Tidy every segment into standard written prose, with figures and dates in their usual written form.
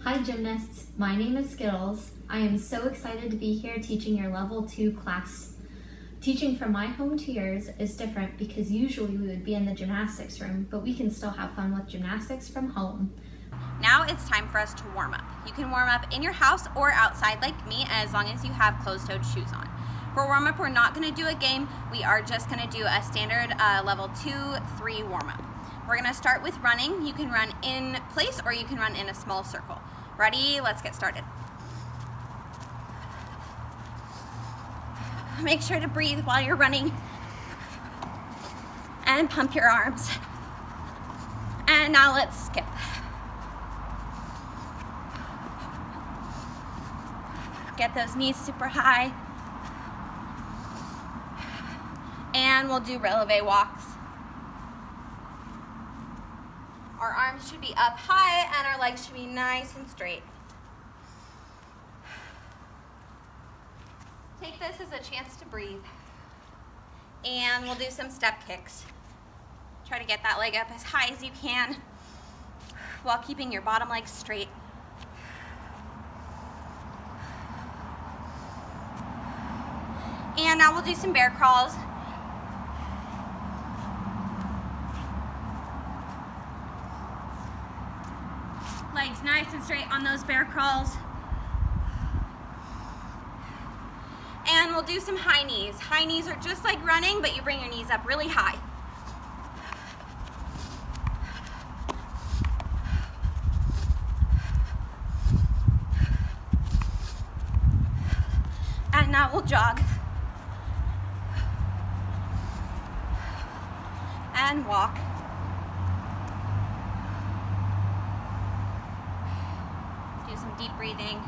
Hi gymnasts, my name is Skittles. I am so excited to be here teaching your level 2 class. Teaching from my home to yours is different because usually we would be in the gymnastics room, but we can still have fun with gymnastics from home. Now it's time for us to warm up. You can warm up in your house or outside like me, as long as you have closed-toed shoes on. For warm up, we're not going to do a game. We are just going to do a standard level 2-3 warm up. We're going to start with running. You can run in place or you can run in a small circle. Ready? Let's get started. Make sure to breathe while you're running and pump your arms. And now let's skip. Get those knees super high. And we'll do releve walks. Our arms should be up high and our legs should be nice and straight. Take this as a chance to breathe. And we'll do some step kicks. Try to get that leg up as high as you can while keeping your bottom leg straight. And now we'll do some bear crawls. Legs nice and straight on those bear crawls. And we'll do some high knees. High knees are just like running, but you bring your knees up really high. And now we'll jog. And walk. Do some deep breathing.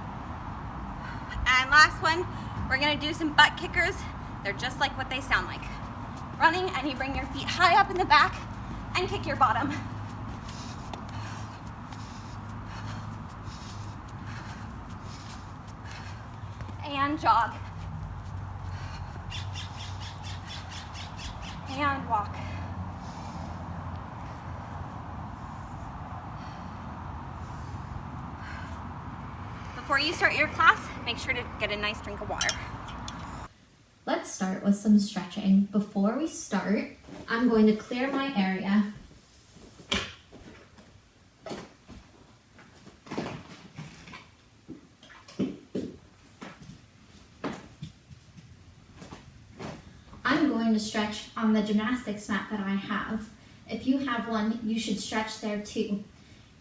And last one, we're gonna do some butt kickers. They're just like what they sound like. Running, and you bring your feet high up in the back and kick your bottom. And jog. And walk. Before you start your class, make sure to get a nice drink of water. Let's start with some stretching. Before we start, I'm going to clear my area. I'm going to stretch on the gymnastics mat that I have. If you have one, you should stretch there too.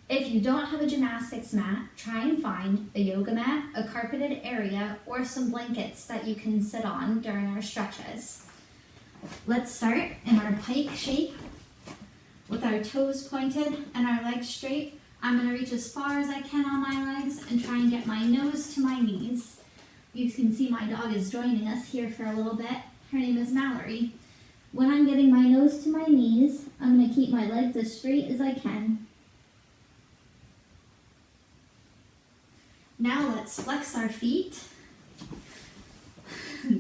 If you don't have a gymnastics mat, try and find a yoga mat, a carpeted area, or some blankets that you can sit on during our stretches. Let's start in our pike shape with our toes pointed and our legs straight. I'm going to reach as far as I can on my legs and try and get my nose to my knees. You can see my dog is joining us here for a little bit. Her name is Mallory. When I'm getting my nose to my knees, I'm going to keep my legs as straight as I can. Now let's flex our feet,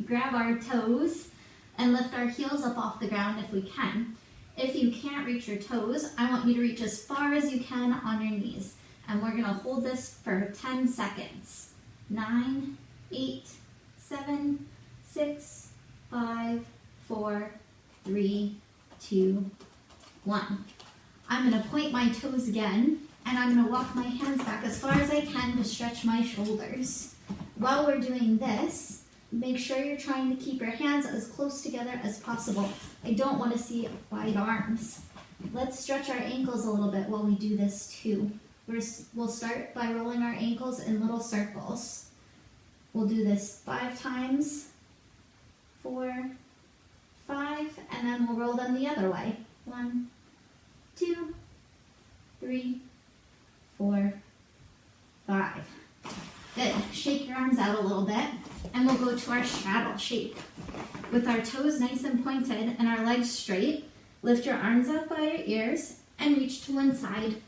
grab our toes, and lift our heels up off the ground if we can. If you can't reach your toes, I want you to reach as far as you can on your knees. And we're gonna hold this for 10 seconds. 9, 8, 7, 6, 5, 4, 3, 2, 1. I'm gonna point my toes again. And I'm going to walk my hands back as far as I can to stretch my shoulders. While we're doing this, make sure you're trying to keep your hands as close together as possible. I don't want to see wide arms. Let's stretch our ankles a little bit while we do this too. We'll start by rolling our ankles in little circles. We'll do this 5 times, 4, 5, and then we'll roll them the other way. 1, 2, 3, 4, 5. Good. Shake your arms out a little bit, and we'll go to our straddle shape. With our toes nice and pointed and our legs straight, lift your arms up by your ears and reach to one side.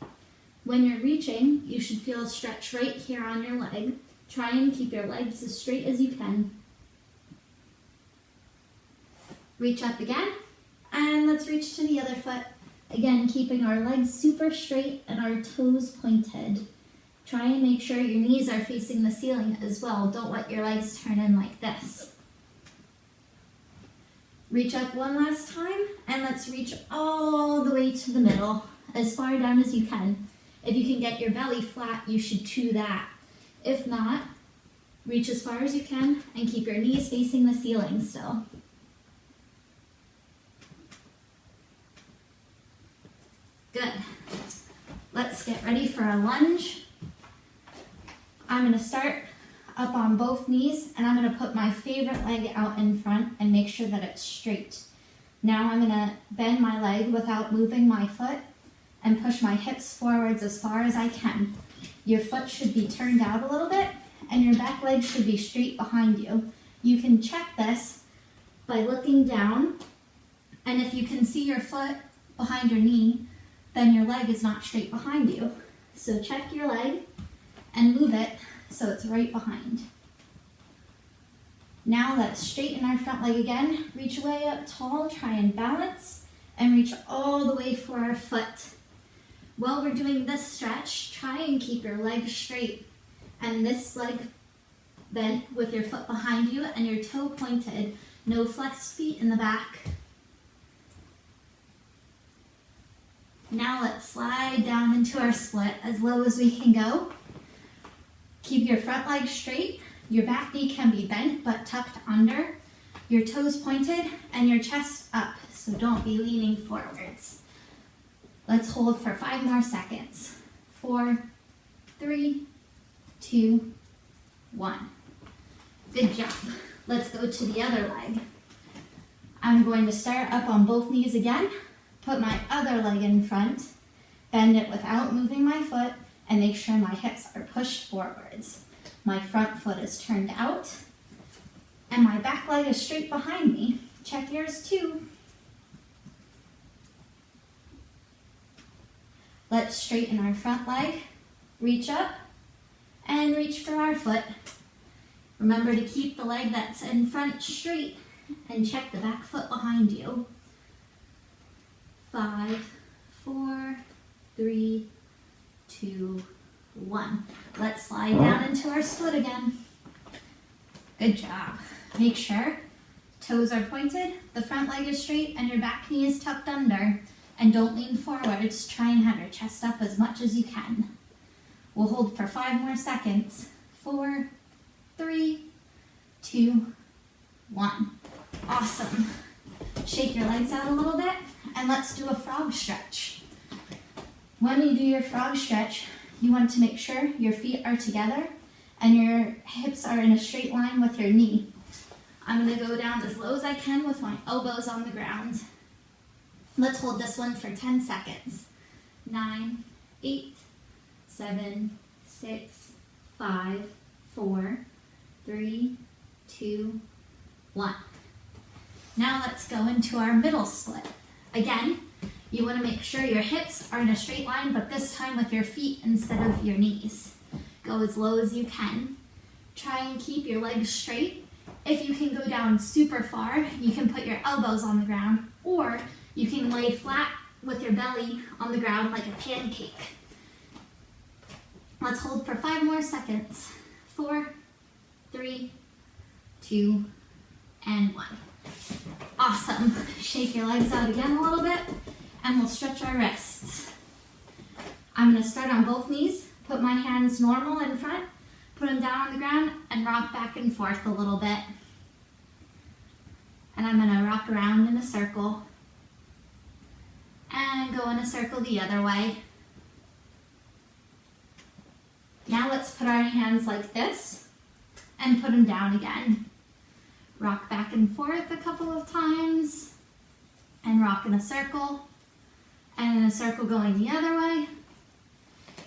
When you're reaching, you should feel a stretch right here on your leg. Try and keep your legs as straight as you can. Reach up again, and let's reach to the other foot. Again, keeping our legs super straight and our toes pointed. Try and make sure your knees are facing the ceiling as well. Don't let your legs turn in like this. Reach up one last time, and let's reach all the way to the middle, as far down as you can. If you can get your belly flat, you should do that. If not, reach as far as you can and keep your knees facing the ceiling still. Good. Let's get ready for a lunge. I'm going to start up on both knees, and I'm going to put my favorite leg out in front and make sure that it's straight. Now I'm going to bend my leg without moving my foot and push my hips forwards as far as I can. Your foot should be turned out a little bit, and your back leg should be straight behind you. You can check this by looking down, and if you can see your foot behind your knee, then your leg is not straight behind you. So check your leg and move it so it's right behind. Now let's straighten our front leg again. Reach way up tall, try and balance, and reach all the way for our foot. While we're doing this stretch, try and keep your leg straight and this leg bent with your foot behind you and your toe pointed. No flexed feet in the back. Now let's slide down into our split as low as we can go. Keep your front leg straight. Your back knee can be bent but tucked under. Your toes pointed and your chest up, so don't be leaning forwards. Let's hold for 5 more seconds. 4, 3, 2, 1. Good job. Let's go to the other leg. I'm going to start up on both knees again. Put my other leg in front, bend it without moving my foot, and make sure my hips are pushed forwards. My front foot is turned out, and my back leg is straight behind me. Check yours too. Let's straighten our front leg, reach up, and reach for our foot. Remember to keep the leg that's in front straight, and check the back foot behind you. 5, 4, 3, 2, 1. Let's slide down into our split again. Good job. Make sure toes are pointed, the front leg is straight, and your back knee is tucked under. And don't lean forwards. Try and have your chest up as much as you can. We'll hold for 5 more seconds. 4, 3, 2, 1. Awesome. Shake your legs out a little bit, and let's do a frog stretch. When you do your frog stretch, you want to make sure your feet are together and your hips are in a straight line with your knee. I'm going to go down as low as I can with my elbows on the ground. Let's hold this one for 10 seconds. 9, 8, 7, 6, 5, 4, 3, 2, 1. Now let's go into our middle split. Again, you want to make sure your hips are in a straight line, but this time with your feet instead of your knees. Go as low as you can. Try and keep your legs straight. If you can go down super far, you can put your elbows on the ground, or you can lay flat with your belly on the ground like a pancake. Let's hold for 5 more seconds. 4, 3, 2, and 1. Awesome. Shake your legs out again a little bit, and we'll stretch our wrists. I'm going to start on both knees, put my hands normal in front, put them down on the ground, and rock back and forth a little bit. And I'm going to rock around in a circle, and go in a circle the other way. Now let's put our hands like this and put them down again. Rock back and forth a couple of times and rock in a circle and in a circle going the other way.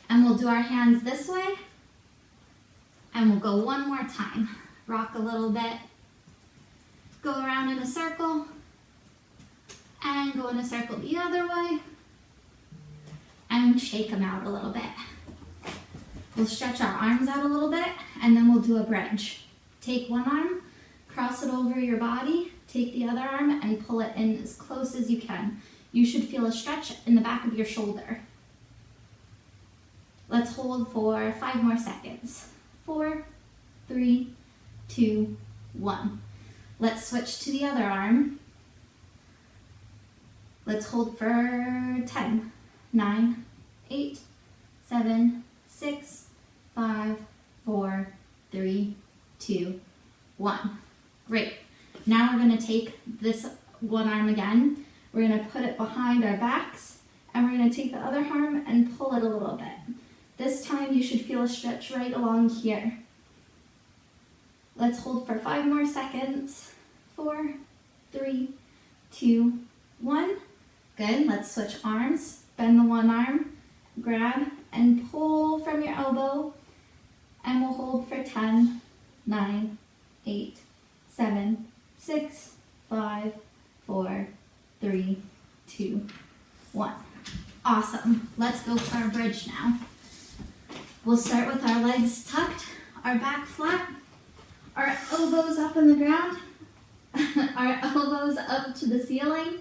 And we'll do our hands this way and we'll go one more time. Rock a little bit, go around in a circle, and go in a circle the other way, and shake them out a little bit. We'll stretch our arms out a little bit, and then we'll do a bridge. Take one arm, cross it over your body, take the other arm, and pull it in as close as you can. You should feel a stretch in the back of your shoulder. Let's hold for 5 more seconds. 4, 3, 2, 1. Let's switch to the other arm. Let's hold for 10, 9, 8, 7, 6, 5, 4, 3, 2, 1. Great. Now we're going to take this one arm again. We're going to put it behind our backs, and we're going to take the other arm and pull it a little bit. This time you should feel a stretch right along here. Let's hold for 5 more seconds. 4, 3, 2, 1. Good. Let's switch arms. Bend the one arm, grab and pull from your elbow, and we'll hold for 10, 9, 8, 7, 6, 5, 4, 3, 2, 1. Awesome. Let's go for our bridge now. We'll start with our legs tucked, our back flat, our elbows up on the ground, our elbows up to the ceiling,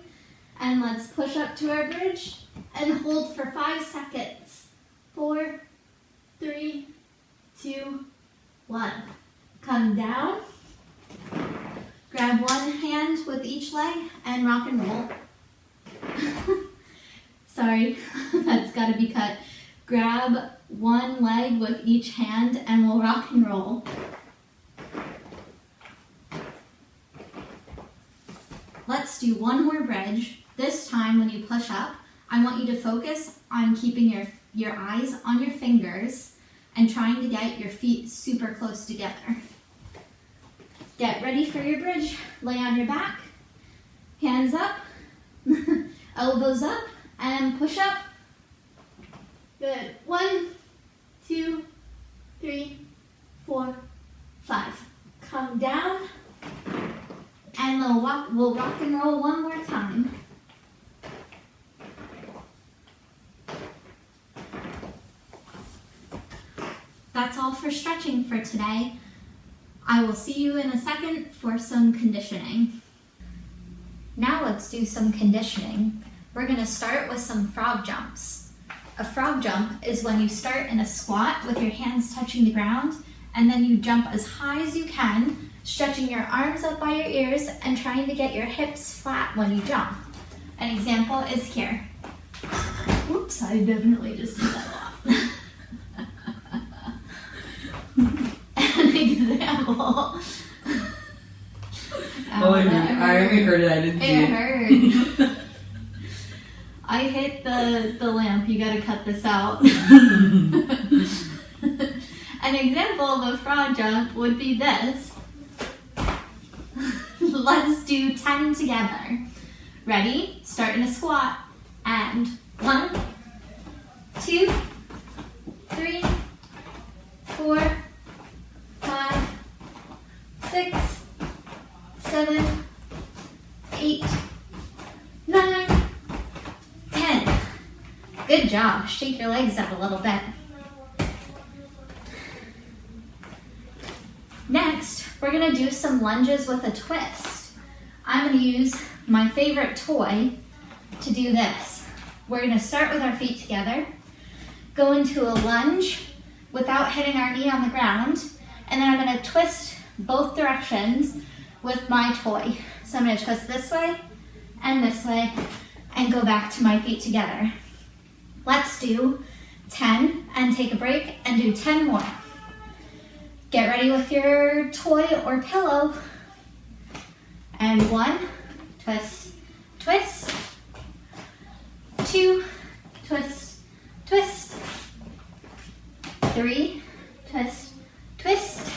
and let's push up to our bridge and hold for 5 seconds. 4, 3, 2, 1. Come down. Grab one hand with each leg and rock and roll. Sorry, that's got to be cut. Grab one leg with each hand and we'll rock and roll. Let's do one more bridge. This time when you push up, I want you to focus on keeping your eyes on your fingers and trying to get your feet super close together. Get ready for your bridge. Lay on your back, hands up, elbows up, and push up. Good. 1, 2, 3, 4, 5. Come down, and we'll rock and roll one more time. That's all for stretching for today. I will see you in a second for some conditioning. Now let's do some conditioning. We're going to start with some frog jumps. A frog jump is when you start in a squat with your hands touching the ground, and then you jump as high as you can, stretching your arms up by your ears and trying to get your hips flat when you jump. An example is here. Oops, I definitely just did that a lot. An example. Oh, I only heard it, I didn't see it. It hurt. I hit the lamp, you gotta cut this out. An example of a frog jump would be this. Let's do 10 together. Ready? Start in a squat. And 1, 2, 3, 4, 5, 6, 7, 8, 9, 10. Good job. Shake your legs up a little bit. Next, we're going to do some lunges with a twist. I'm going to use my favorite toy to do this. We're going to start with our feet together, go into a lunge without hitting our knee on the ground, and then I'm going to twist both directions with my toy. So I'm going to twist this way, and go back to my feet together. Let's do 10 and take a break and do 10 more. Get ready with your toy or pillow. And 1, twist, twist. 2, twist, twist. 3, twist, twist.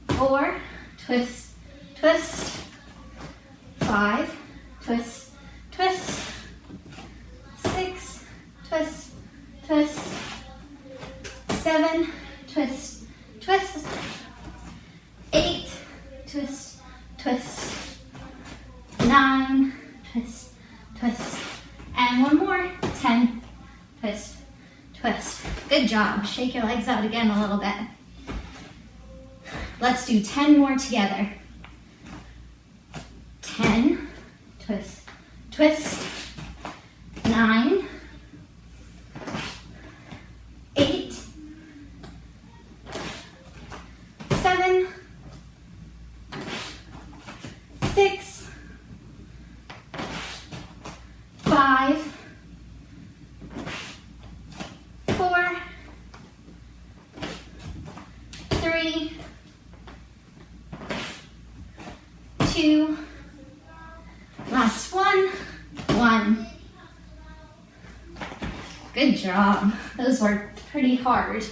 4, twist, twist. 5, twist, twist. 6, twist, twist. 7, twist, twist. 8, twist, twist. 9, twist, twist. And one more, 10, twist, twist. Good job. Shake your legs out again a little bit. Let's do 10 more together. 10, twist, twist. 9, Good job. Those were pretty hard.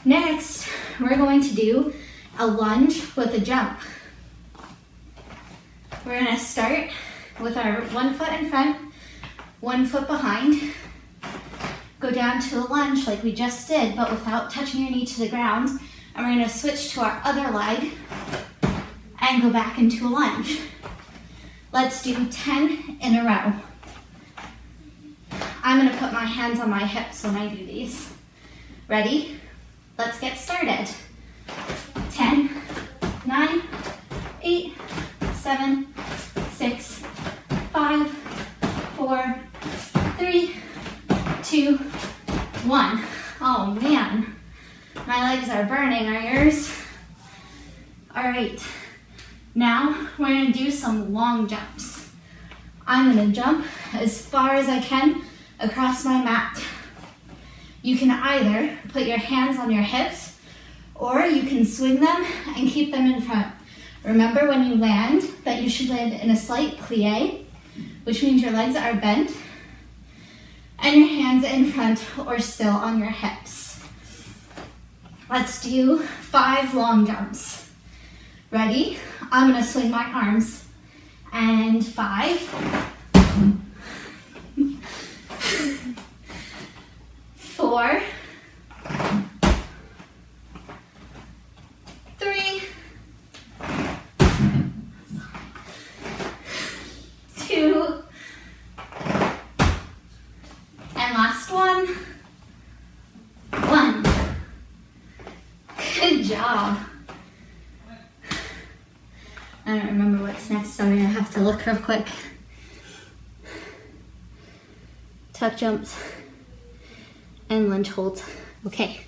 Next, we're going to do a lunge with a jump. We're gonna start with our 1 foot in front, 1 foot behind. Go down to a lunge like we just did, but without touching your knee to the ground. And we're gonna switch to our other leg and go back into a lunge. Let's do 10 in a row. I'm gonna put my hands on my hips when I do these. Ready? Let's get started. 10, 9, 8, 7, 6, 5, 4, 3, 2, 1. Oh man, my legs are burning, are yours? All right, now we're gonna do some long jumps. I'm gonna jump as far as I can across my mat. You can either put your hands on your hips or you can swing them and keep them in front. Remember when you land that you should land in a slight plie, which means your legs are bent and your hands in front or still on your hips. Let's do 5 long jumps. Ready? I'm gonna swing my arms. And 5, 4, 3, 2, and last one. 1. Good job. I don't remember what's next, so I'm gonna have to look real quick. Tuck jumps and lunge holds. Okay.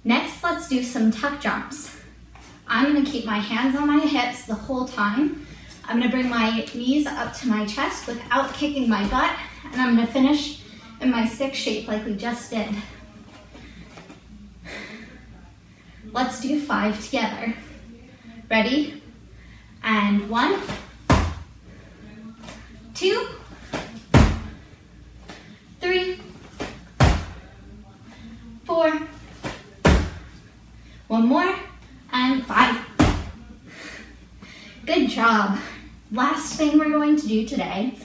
Next, let's do some tuck jumps. I'm gonna keep my hands on my hips the whole time. I'm gonna bring my knees up to my chest without kicking my butt, and I'm gonna finish in my stick shape like we just did. Let's do 5 together. Ready? And 1, 2, 3, 4, 1 more, and 5. Good job. Last thing we're going to do today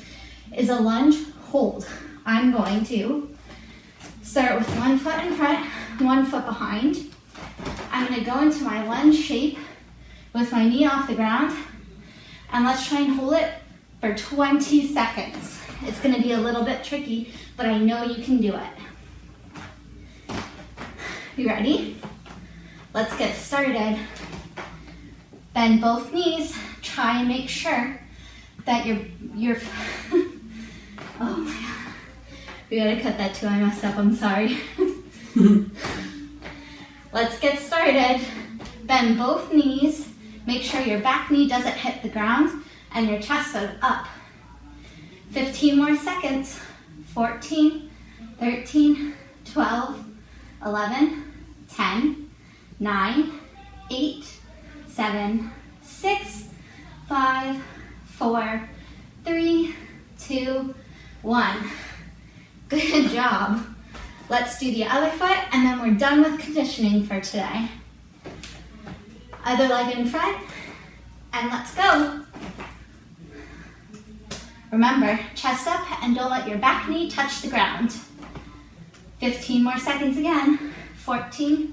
is a lunge hold. I'm going to start with 1 foot in front, 1 foot behind. I'm gonna go into my lunge shape with my knee off the ground, and let's try and hold it for 20 seconds. It's gonna be a little bit tricky, but I know you can do it. You ready? Let's get started. Bend both knees. Try and make sure that you're oh my God. We gotta cut that too, I messed up, I'm sorry. Let's get started. Bend both knees. Make sure your back knee doesn't hit the ground and your chest goes up. 15 more seconds. 14, 13, 12, 11, 10, 9, 8, 7, 6, 5, 4, 3, 2, 1. Good job. Let's do the other foot, and then we're done with conditioning for today. Other leg in front, and let's go. Remember, chest up and don't let your back knee touch the ground. 15 more seconds again. 14,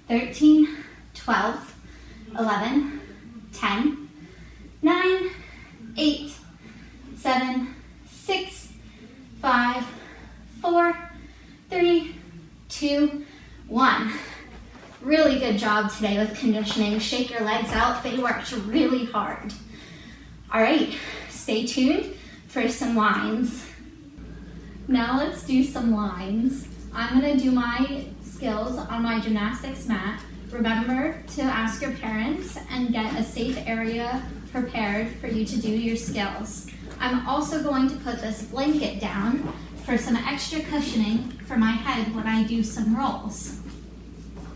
13, 12, 11, 10, 9, 8, 7, 6, 5, 4, 3, 2, 1. Really good job today with conditioning. Shake your legs out. They worked really hard. All right, stay tuned for some lines. Now let's do some lines. I'm gonna do my skills on my gymnastics mat. Remember to ask your parents and get a safe area prepared for you to do your skills. I'm also going to put this blanket down for some extra cushioning for my head when I do some rolls.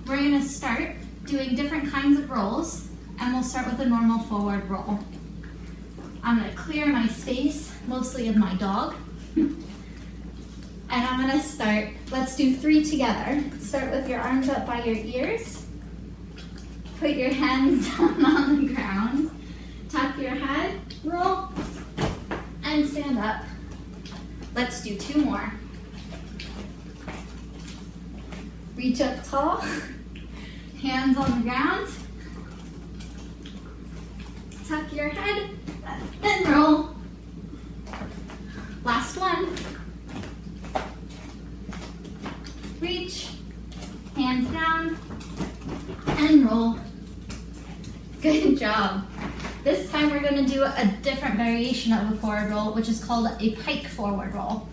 We're gonna start doing different kinds of rolls, and we'll start with a normal forward roll. I'm gonna clear my space, mostly of my dog. And I'm gonna start, let's do 3 together. Start with your arms up by your ears. Put your hands down on the ground. Tuck your head, roll, and stand up. Let's do 2 more. Reach up tall, hands on the ground. Tuck your head, then roll. Last one. Reach, hands down, and roll. Good job. This time we're going to do a different variation of a forward roll, which is called a pike forward roll.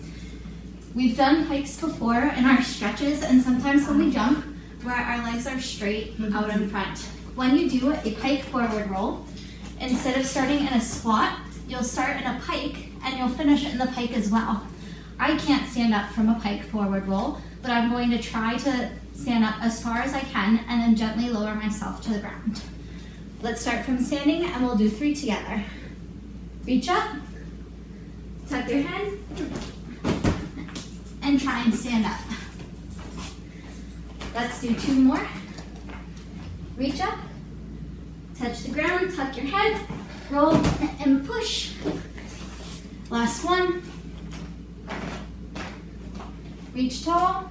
We've done pikes before in our stretches, and sometimes when we jump, where our legs are straight out in front. When you do a pike forward roll, instead of starting in a squat, you'll start in a pike, and you'll finish in the pike as well. I can't stand up from a pike forward roll, but I'm going to try to stand up as far as I can and then gently lower myself to the ground. Let's start from standing and we'll do 3 together. Reach up, tuck your head, and try and stand up. Let's do 2 more. Reach up, touch the ground, tuck your head, roll, and push. Last one. Reach tall,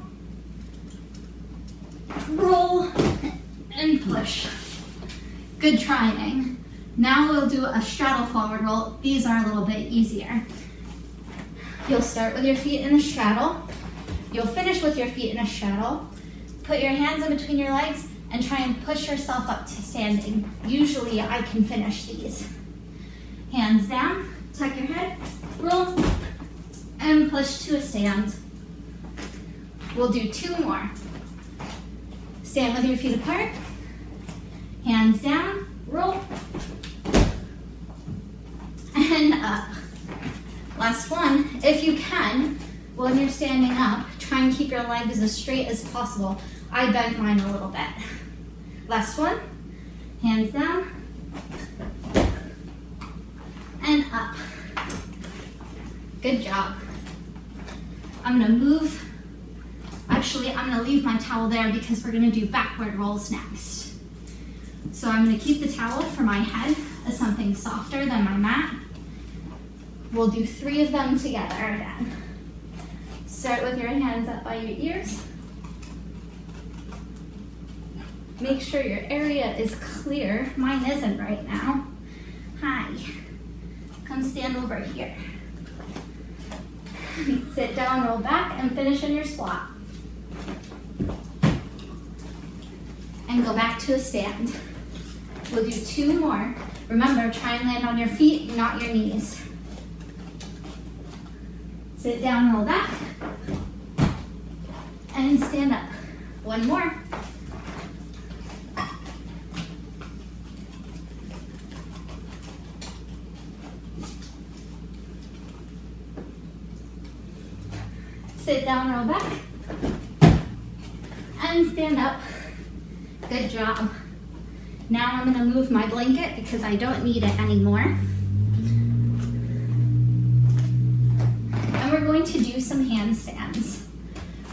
roll, and push. Good trying. Now we'll do a straddle forward roll. These are a little bit easier. You'll start with your feet in a straddle. You'll finish with your feet in a straddle. Put your hands in between your legs and try and push yourself up to standing. Usually I can finish these. Hands down, tuck your head, roll, and push to a stand. We'll do 2 more. Stand with your feet apart, hands down, roll, and up. Last one. If you can, when you're standing up, try and keep your legs as straight as possible. I bent mine a little bit. Last one. Hands down, and up. Good job. I'm gonna move. Actually, I'm gonna leave my towel there because we're gonna do backward rolls next. So I'm gonna keep the towel for my head as something softer than my mat. We'll do 3 of them together again. Start with your hands up by your ears. Make sure your area is clear. Mine isn't right now. Hi. Come stand over here. Sit down, roll back, and finish in your squat. And go back to a stand. We'll do 2 more. Remember, try and land on your feet, not your knees. Sit down, roll back, and stand up. 1 more. Sit down, roll back, and stand up. Good job. Now I'm gonna move my blanket because I don't need it anymore. And we're going to do some handstands.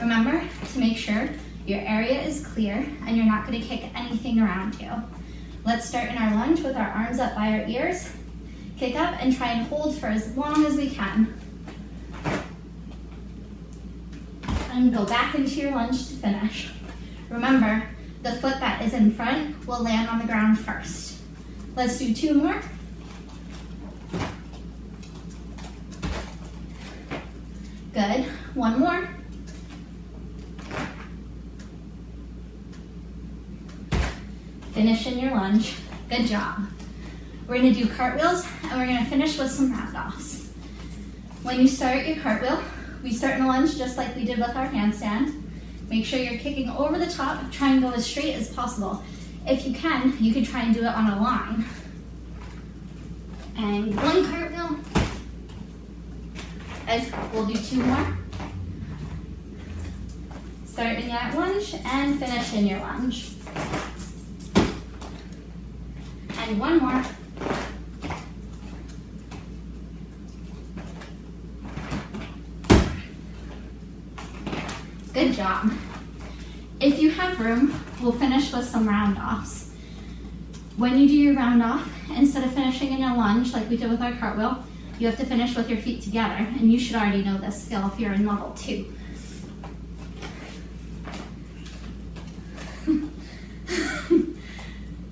Remember to make sure your area is clear and you're not gonna kick anything around you. Let's start in our lunge with our arms up by our ears. Kick up and try and hold for as long as we can. And go back into your lunge to finish. Remember, the foot that is in front will land on the ground first. Let's do 2 more. Good. 1 more. Finish in your lunge. Good job. We're gonna do cartwheels and we're gonna finish with some round-offs. When you start your cartwheel, we start in a lunge just like we did with our handstand. Make sure you're kicking over the top. Try and go as straight as possible. If you can try and do it on a line. And 1 cartwheel. And we'll do 2 more. Start in that lunge and finish in your lunge. And 1 more. Good job. If you have room, we'll finish with some round offs. When you do your round off, instead of finishing in your lunge like we did with our cartwheel, you have to finish with your feet together, and you should already know this skill if you're in level 2.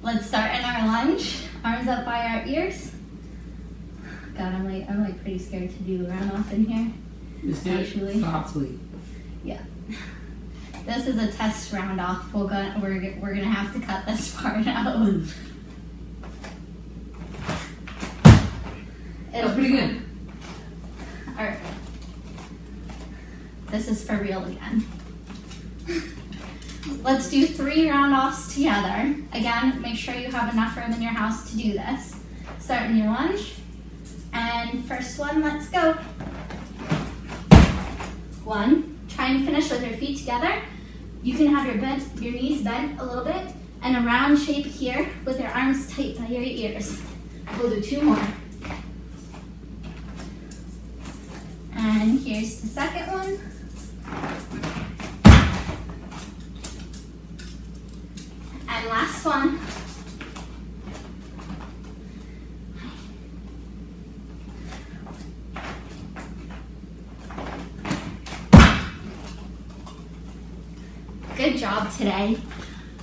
Let's start in our lunge, arms up by our ears. God, I'm like pretty scared to do a round off in here. Just do it softly. Yeah. This is a test round off. We're gonna have to cut this part out. That's pretty good. Alright. This is for real again. Let's do 3 round offs together. Again, make sure you have enough room in your house to do this. Start in your lunge. And first one, let's go. 1. Try and finish with your feet together. You can have your knees bent a little bit and a round shape here with your arms tight by your ears. We'll do 2 more. And here's the second one. And last one. Good job today.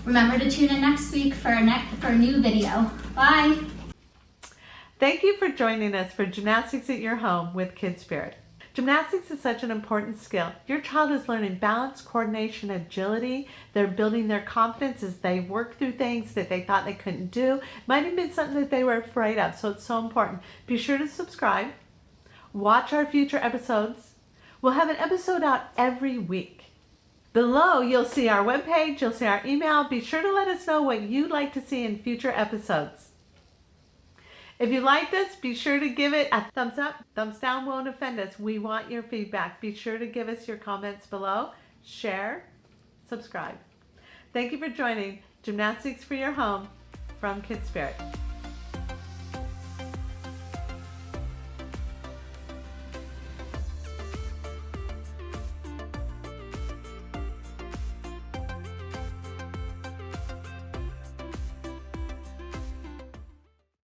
Remember to tune in next week for a new video. Bye. Thank you for joining us for Gymnastics at Your Home with Kid Spirit. Gymnastics is such an important skill. Your child is learning balance, coordination, agility. They're building their confidence as they work through things that they thought they couldn't do. Might have been something that they were afraid of, so it's so important. Be sure to subscribe. Watch our future episodes. We'll have an episode out every week. Below, you'll see our webpage, you'll see our email. Be sure to let us know what you'd like to see in future episodes. If you like this, be sure to give it a thumbs up. Thumbs down won't offend us. We want your feedback. Be sure to give us your comments below. Share, subscribe. Thank you for joining Gymnastics for Your Home from Kid Spirit.